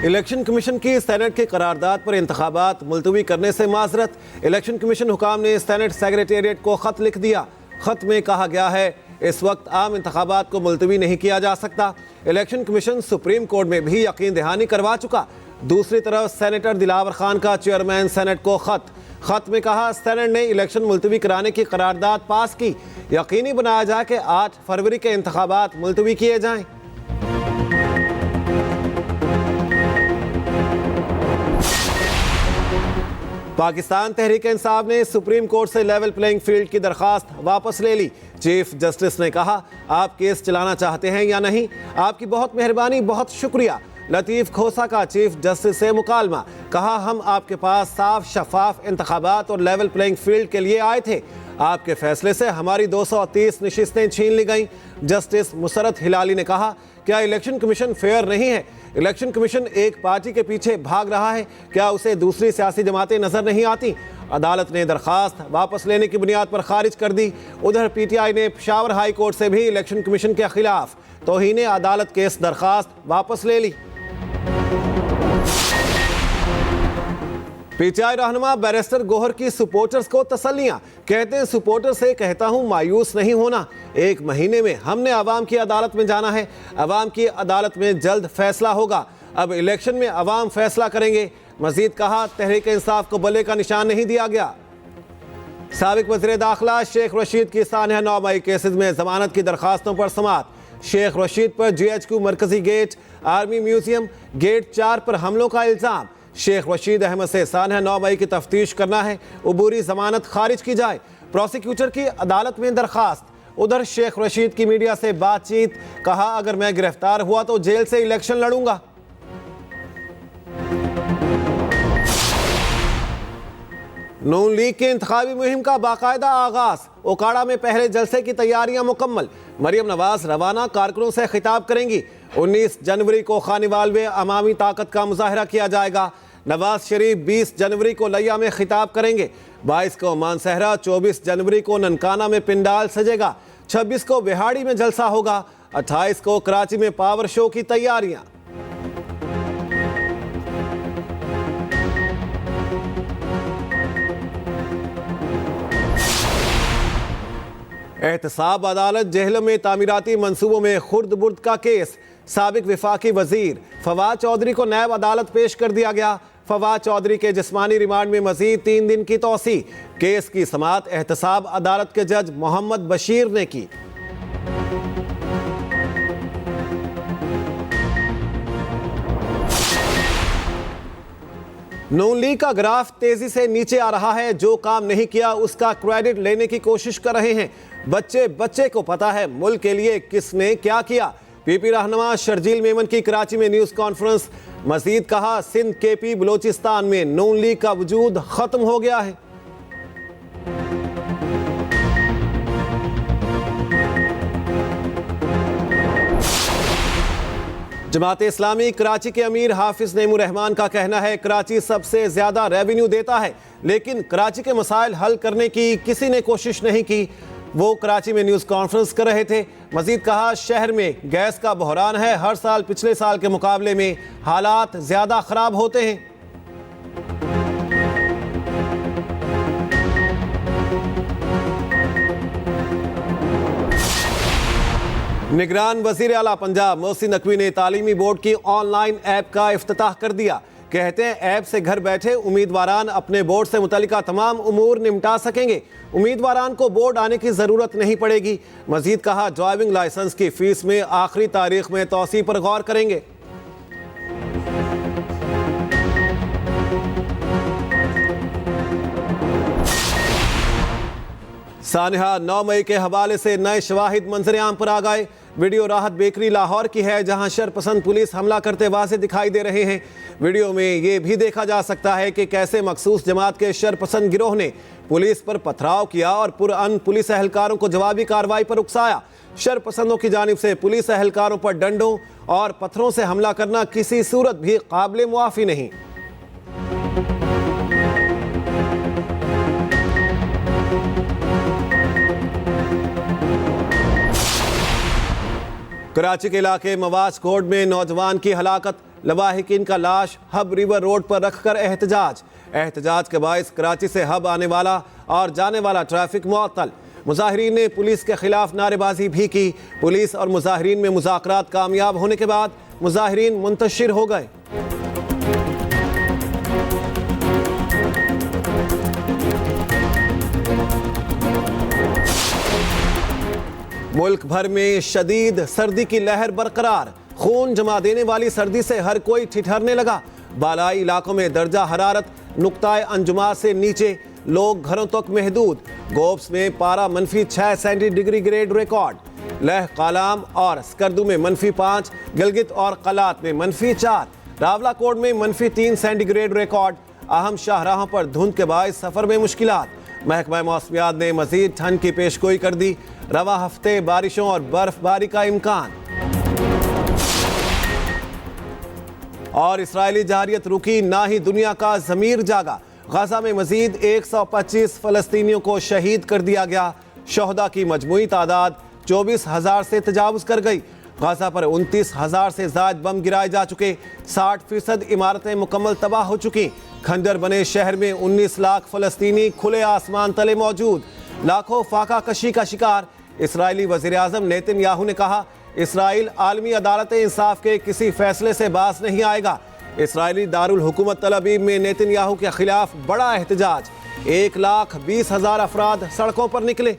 Election commission की senate के करारदाद पर इंतखाबात मुलतवी करने से माजरत। इलेक्शन कमीशन हुकाम ने सेनेट सेक्रेटेरिएट को खत लिख दिया। खत में कहा गया है इस वक्त आम इंतखाबात को मुलतवी नहीं किया जा सकता। इलेक्शन कमीशन सुप्रीम कोर्ट में भी यकीन दहानी करवा चुका। दूसरी तरफ सेनेटर दिलावर खान का चेयरमैन सेनेट को खत में कहा सेनेट ने इलेक्शन मुलतवी कराने की करारदाद पास की। यकीनी बनाया जाए कि 8 फरवरी के इंतखाबात मुलतवी किए जाएं। पाकिस्तान तहरीक इंसाफ ने सुप्रीम कोर्ट से लेवल प्लेइंग फील्ड की दरखास्त वापस ले ली। चीफ जस्टिस ने कहा आप केस चलाना चाहते हैं या नहीं, आपकी बहुत मेहरबानी, बहुत शुक्रिया। लतीफ़ खोसा का चीफ जस्टिस से मुकालमा, कहा हम आपके पास साफ शफाफ इंतखाबात और लेवल प्लेइंग फील्ड के लिए आए थे। आपके फैसले से हमारी 230 नशिस्तें छीन ली गईं। जस्टिस मुसरत हिलाली ने कहा क्या इलेक्शन कमीशन फेयर नहीं है? इलेक्शन कमीशन एक पार्टी के पीछे भाग रहा है? क्या उसे दूसरी सियासी जमातें नजर नहीं आती? अदालत ने दरखास्त वापस लेने की बुनियाद पर खारिज कर दी। उधर पीटीआई ने पेशावर हाई कोर्ट से भी इलेक्शन कमीशन के खिलाफ तौहीन अदालत केस दरखास्त वापस ले ली। पीटीआई रहनुमा बैरिस्टर गोहर की सपोर्टर्स को तसल्लियां, कहते हैं सपोर्टर से कहता हूं मायूस नहीं होना। 1 महीने में हमने अवाम की अदालत में जाना है, अवाम की अदालत में जल्द फैसला होगा। अब इलेक्शन में अवाम फैसला करेंगे। मजीद कहा तहरीक इंसाफ को बल्ले का निशान नहीं दिया गया। साबिक वज़ीर दाखिला शेख रशीद की सानहा 9 मई केसेस में जमानत की दरखास्तों पर समाअत। शेख रशीद पर GHQ मरकजी गेट, आर्मी म्यूजियम, गेट 4 पर हमलों का इल्ज़ाम। शेख रशीद अहमद से सानहा 9 मई की तफ्तीश करना है, उबूरी जमानत खारिज की जाए। प्रोसिक्यूटर की अदालत में दरखास्त। उधर शेख रशीद की मीडिया से बातचीत, कहा अगर मैं गिरफ्तार हुआ तो जेल से इलेक्शन लड़ूंगा। नून लीग के इंतखाबी मुहिम का बाकायदा आगाज। ओकाड़ा में पहले जलसे की तैयारियां मुकम्मल। मरियम नवाज रवाना कारकुनों से खिताब करेंगी। 19 जनवरी को खानीवाल में अवामी ताकत का मुजाहरा किया जाएगा। नवाज शरीफ 20 जनवरी को लिया में खिताब करेंगे। 22 को मानसहरा, 24 जनवरी को ननकाना में पिंडाल सजेगा। 26 को बिहाड़ी में जलसा होगा। 28 को कराची में पावर शो की तैयारियां। एहतसाब अदालत जेहलों में तामीराती मंसूबों में खुर्द बुर्द का केस। साबिक विफाकी वजीर फवाद चौधरी को नैब अदालत पेश कर दिया गया। फवाद चौधरी के जिस्मानी रिमांड में मजीद 3 दिन की तौसी। केस की समाअत एहतसाब अदालत के जज मोहम्मद बशीर ने की। नून लीग का ग्राफ तेजी से नीचे आ रहा है। जो काम नहीं किया उसका क्रेडिट लेने की कोशिश कर रहे हैं। बच्चे को पता है मुल्क के लिए किसने क्या किया। पीपी रहनुमा शर्जील मेमन की कराची में न्यूज कॉन्फ्रेंस। मजीद कहा सिंध KP बलोचिस्तान में नून लीग का वजूद खत्म हो गया है। जमात इस्लामी कराची के अमीर हाफिज नईमुर रहमान का कहना है कराची सबसे ज्यादा रेवेन्यू देता है, लेकिन कराची के मसाइल हल करने की किसी ने कोशिश नहीं की। वो कराची में न्यूज़ कॉन्फ्रेंस कर रहे थे। मजीद कहा शहर में गैस का बहरान है। हर साल पिछले साल के मुकाबले में हालात ज्यादा खराब होते हैं। निगरान वजीर आला पंजाब मोहसिन नकवी ने तालीमी बोर्ड की ऑनलाइन ऐप का इफ्तिताह कर दिया। कहते हैं ऐप से घर बैठे उम्मीदवारान अपने बोर्ड से मुतल्लिका तमाम उमूर निपटा सकेंगे। उम्मीदवारान को बोर्ड आने की ज़रूरत नहीं पड़ेगी। मजीद कहा ड्राइविंग लाइसेंस की फीस में आखिरी तारीख में तौसी पर गौर करेंगे। सानहा 9 मई के हवाले से नए शवाहिद मंजर आम पर आ गए। वीडियो राहत बेकरी लाहौर की है, जहां शरपसंद पुलिस हमला करते वाज़े दिखाई दे रहे हैं। वीडियो में ये भी देखा जा सकता है कि कैसे मखसूस जमात के शरपसंद गिरोह ने पुलिस पर पथराव किया और पुरअमन पुलिस एहलकारों को जवाबी कार्रवाई पर उकसाया। शरपसंदों की जानिब से पुलिस एहलकारों पर डंडों और पत्थरों से हमला करना किसी सूरत भी काबिल मुआफ़ी नहीं। कराची के इलाके मवाज कोट में नौजवान की हलाकत। लवाहिकीन का लाश हब रिवर रोड पर रखकर एहतजाज के बायस कराची से हब आने वाला और जाने वाला ट्रैफिक मुअत्तल। मुजाहिरीन ने पुलिस के खिलाफ नारेबाजी भी की। पुलिस और मुजाहिरीन में मुज़ाकरात कामयाब होने के बाद मुजाहिरीन मुंतशिर हो गए। मुल्क भर में शदीद सर्दी की लहर बरकरार। खून जमा देने वाली सर्दी से हर कोई ठिठुरने लगा। बालाई इलाकों में दर्जा हरारत नुक्ताए अंजुमा से नीचे, लोग घरों तक महदूद। गोब्स में पारा -6 सेंटीग्रेड रिकॉर्ड। लह कालाम और स्कर्दू में -5, गिलगित और कलात में -4, रावलाकोट में -3 सेंटीग्रेड रिकॉर्ड। अहम शाहराहों पर धुंध के बायस सफर में मुश्किलात। महकमा मौसमियात ने मजीद ठंड की पेशगोई कर दी। रवा हफ्ते बारिशों और बर्फबारी का इम्कान। और इस्राएली जहारियत रुकी, ना ही दुनिया का ज़मीर जागा। गाजा में मजीद 125 फ़लस्तीनियों को शहीद कर दिया गया। शोहदा की मजमूई तादाद 24,000 से तजावुज कर गई। गाजा पर 29,000 से ज़ायद बम गिराए जा चुके। 60% इमारतें मुकम्मल तबाह हो चुकी। खंडर बने शहर में 19 लाख फ़लस्तीनी खुले आसमान तले मौजूद। लाखों फाका कशी का शिकार। इसराइली वज़ीर आज़म नेतन्याहू ने कहा, इसराइल आलमी अदालत इंसाफ के किसी फैसले से बाज नहीं आएगा। इसराइली दारुल हुकूमत तल अवीव में नेतन्याहू के खिलाफ बड़ा एहतजाज। 1,20,000 अफराद सड़कों पर निकले।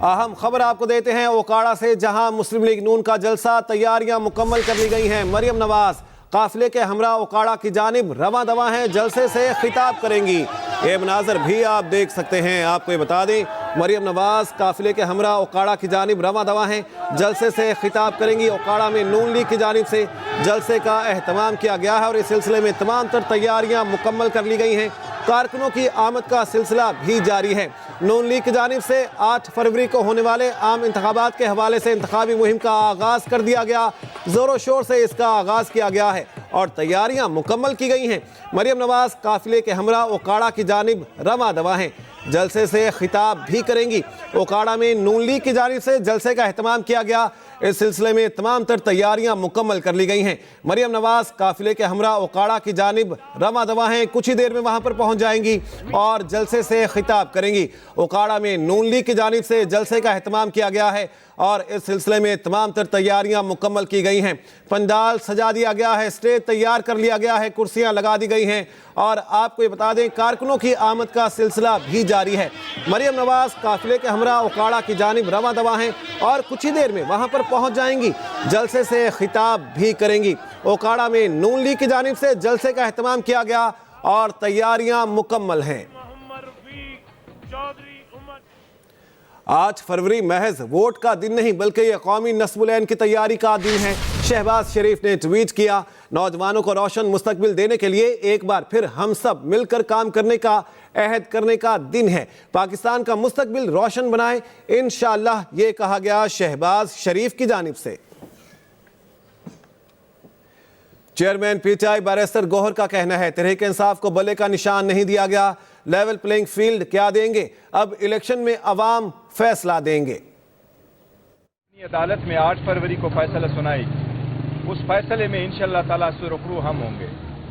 अहम खबर आपको देते हैं ओकाड़ा से, जहां मुस्लिम लीग नून का जलसा, तैयारियां मुकम्मल कर ली गई हैं। मरियम नवाज काफिले के हमरा ओकाड़ा की जानिब रवां दवा हैं, जलसे से खिताब करेंगी। ये मनाजर भी आप देख सकते हैं। आपको ये बता दें, मरियम नवाज काफिले के हमरा ओकाड़ा की जानिब रवां दवा हैं, जलसे से खिताब करेंगी। ओकाड़ा में नून लीग की जानिब से जलसे का एहतमाम किया गया है और इस सिलसिले में तमाम तर तैयारियां मुकम्मल कर ली गई हैं। कारकुनों की आमद का सिलसिला भी जारी है। नून लीग की जानिब से 8 फरवरी को होने वाले आम इंतखाबात के हवाले से इंतखाबी मुहिम का आगाज़ कर दिया गया। ज़ोरों शोर से इसका आगाज़ किया गया है और तैयारियां मुकम्मल की गई हैं। मरियम नवाज काफिले के हमरा ओकाड़ा की जानिब रवां दवा हैं, जलसे से खिताब भी करेंगी। ओकाड़ा में नून लीग की जानिब से जलसे का एहतमाम किया गया। इस सिलसिले में तमाम तर तैयारियां मुकम्मल कर ली गई हैं। मरियम नवाज काफिले के हमरा ओकाड़ा की जानिब रवां दवा हैं, कुछ ही देर में वहां पर पहुंच जाएंगी और जलसे से खिताब करेंगी। ओकाड़ा में नून लीग की जानिब से जलसे का एहतमाम किया गया है और इस सिलसिले में तमाम तर तैयारियां मुकम्मल की गई हैं। पंडाल सजा दिया गया है, स्टेज तैयार कर लिया गया है, कुर्सियां लगा दी गई हैं और आपको ये बता दें, कारकुनों की आमद का सिलसिला भी जारी है। मरियम नवाज काफिले के हमरा ओकाड़ा की जानिब रवां दवा हैं और कुछ ही देर में वहां पर पहुंच जाएंगी, जलसे से खिताब भी करेंगी। ओकाड़ा में नून लीग की जानिब से जलसे का एहतमाम किया गया और तैयारियां मुकम्मल हैं। 8 फरवरी महज वोट का दिन नहीं बल्कि यह कौमी नस्बुल-ऐन की तैयारी का दिन है। शहबाज शरीफ ने ट्वीट किया, नौजवानों को रोशन मुस्तकबिल देने के लिए एक बार फिर हम सब मिलकर काम करने का अहद करने का दिन है। पाकिस्तान का मुस्तकबिल रोशन बनाए इंशाअल्लाह, ये कहा गया शहबाज शरीफ की जानिब से। चेयरमैन पीटीआई बैरिस्टर गौहर का कहना है, तहरीक इंसाफ को बल्ले का निशान नहीं दिया गया। लेवल प्लेइंग फील्ड क्या देंगे, अब इलेक्शन में अवाम फैसला देंगे। अदालत में 8 फरवरी को फैसला सुनाएगी। उस फैसले में इंशाअल्लाह ताला सुरखरू हम होंगे,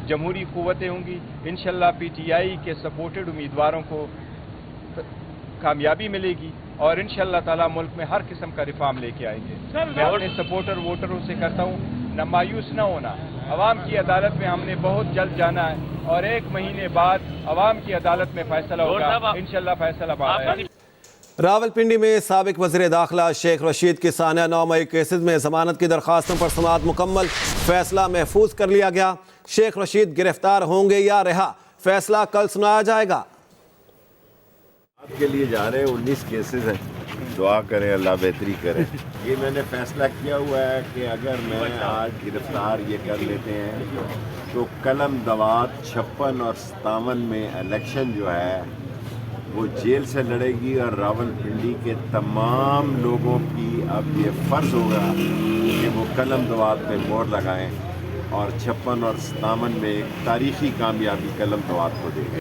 जमहूरी कुव्वतें होंगी। इंशाअल्लाह पीटीआई के सपोर्टेड उम्मीदवारों को कामयाबी मिलेगी और इंशाअल्लाह ताला मुल्क में हर किस्म का रिफॉर्म लेके आएंगे। मैं अपने सपोर्टर वोटरों से कहता हूँ, न मायूस न होना। अवाम की अदालत में हमने बहुत जल्द जाना है और 1 महीने बाद अवाम की अदालत में फैसला होगा। इंशाअल्लाह फैसला रावलपिंडी में साबिक वज़ीर दाखिला शेख रशीद की सानिया 9 मई केसेस में जमानत की दरखास्तों पर समाअत मुकम्मल, फैसला महफूज कर लिया गया। शेख रशीद गिरफ्तार होंगे या रिहा, फैसला कल सुनाया जाएगा। आपके लिए जा रहे हैं 19 केसेस हैं, दुआ करें अल्लाह बेहतरी करे। ये मैंने फैसला किया हुआ है कि अगर मैं आज गिरफ्तार ये कर लेते हैं तो कलम दवात 56 और 57 में इलेक्शन जो है वो जेल से लड़ेगी और रावलपिंडी के तमाम लोगों की अब ये फ़र्ज़ होगा कि वो कलम दवात पे मोहर लगाएं और 56 और 57 में एक तारीख़ी कामयाबी कलम दवात को देंगे।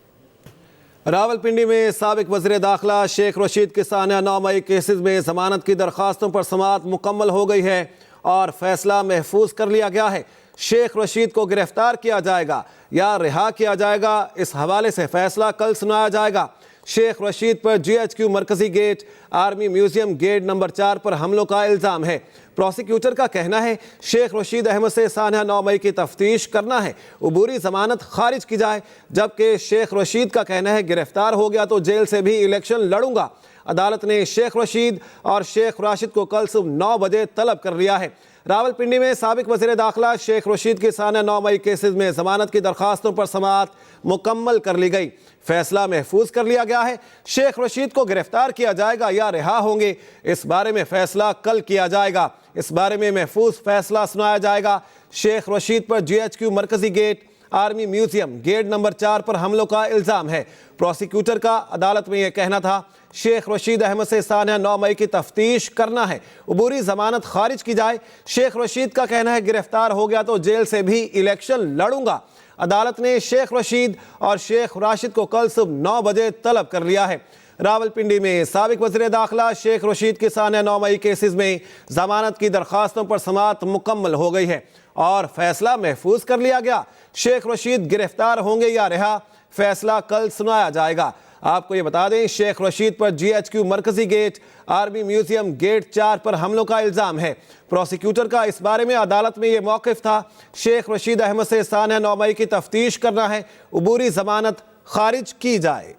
रावलपिंडी में साबिक वज़ीर दाखिला शेख रशीद की सानिया 9 मई केसेस में जमानत की दरखास्तों पर समाअत मुकम्मल हो गई है। और फैसला महफूज कर लिया गया है। शेख रशीद को गिरफ्तार किया जाएगा या रिहा किया जाएगा, इस हवाले से फैसला कल सुनाया जाएगा। शेख रशीद पर GHQ मरकजी gate, army museum gate number 4 पर हमलों का इल्ज़ाम है। प्रोसिक्यूटर का कहना है शेख रशीद अहमद से सानहा 9 मई की तफ्तीश करना है, अबूरी जमानत खारिज की जाए। जबकि शेख रशीद का कहना है गिरफ्तार हो गया तो जेल से भी इलेक्शन लड़ूंगा। अदालत ने शेख रशीद और शेख राशिद को कल सुबह 9 बजे तलब कर लिया है। रावलपिंडी में साबिक वज़ीर दाखिला शेख रशीद की सानहा 9 मई केसेस में जमानत की दरखास्तों पर समाअत मुकम्मल कर ली गई। फैसला महफूज कर लिया गया है। शेख रशीद को गिरफ्तार किया जाएगा या रिहा होंगे, इस बारे में फैसला कल किया जाएगा। इस बारे में महफूज फैसला सुनाया जाएगा। शेख रशीद पर GHQ मरकजी gate, army museum gate number 4 पर हमलों का इल्ज़ाम है। प्रोसिक्यूटर का अदालत में यह कहना था शेख रशीद अहमद से सानहा 9 मई की तफ्तीश करना है, अबूरी जमानत खारिज की जाए। शेख रशीद का कहना है गिरफ्तार हो गया तो जेल से भी इलेक्शन लड़ूंगा। अदालत ने शेख रशीद और शेख राशिद को कल सुबह 9 बजे तलब कर लिया है। रावलपिंडी में साबिक वज़ीर दाखिला शेख रशीद के सानहा 9 मई केसेस में जमानत की दरखास्तों पर समाअत मुकम्मल हो गई है और फैसला महफूज कर लिया गया। शेख रशीद गिरफ्तार होंगे या रिहा, फैसला कल सुनाया जाएगा। आपको ये बता दें शेख रशीद पर GHQ मरकजी गेट, आर्मी म्यूजियम गेट 4 पर हमलों का इल्ज़ाम है। प्रोसिक्यूटर का इस बारे में अदालत में ये मौक़िफ़ था शेख रशीद अहमद से सानहा 9 मई की तफ्तीश करना है, अबूरी जमानत खारिज की जाए।